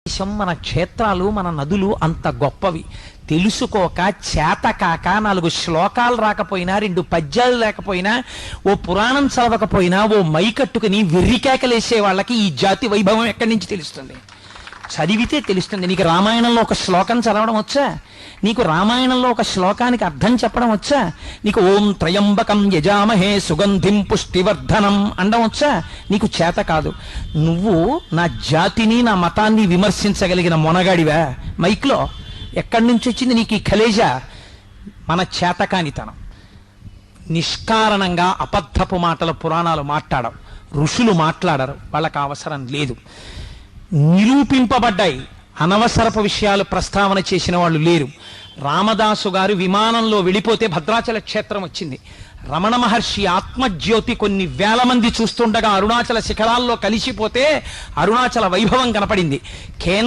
దేశం, మన క్షేత్రాలు, మన నదులు అంత గొప్పవి తెలుసుకోక చేతకాక 4 శ్లోకాలు రాకపోయినా 2 పద్యాలు లేకపోయినా ఓ పురాణం చదవకపోయినా ఓ మైకట్టుకుని వెర్రికేకలేసే వాళ్ళకి ఈ జాతి వైభవం ఎక్కడి నుంచి తెలుస్తుంది? చదివితే తెలుస్తుంది. నీకు రామాయణంలో ఒక శ్లోకం చదవడం వచ్చా? నీకు రామాయణంలో ఒక శ్లోకానికి అర్థం చెప్పడం వచ్చా? నీకు ఓం త్రయంబకం యజామహే సుగంధిం పుష్టివర్ధనం అనడం వచ్చా? నీకు చేత కాదు. నువ్వు నా జాతిని, నా మతాన్ని విమర్శించగలిగిన మొనగాడివా? మైక్లో ఎక్కడి నుంచి వచ్చింది నీకు ఈ కలేజా? మన చేతకానితనం. నిష్కారణంగా అబద్ధపు మాటల పురాణాలు మాట్లాడవు, ఋషులు మాట్లాడరు, వాళ్ళకి అవసరం లేదు. నిరూపింపబడ్డాయి, అనవసరపు విషయాలు ప్రస్తావన చేసిన వాళ్ళు లేరు. రామదాసు గారు విమానంలో వెళ్ళిపోతే భద్రాచల క్షేత్రం వచ్చింది. రమణ మహర్షి ఆత్మజ్యోతి కొన్ని వేల మంది చూస్తుండగా అరుణాచల శిఖరాల్లో కలిసిపోతే అరుణాచల వైభవం కనపడింది.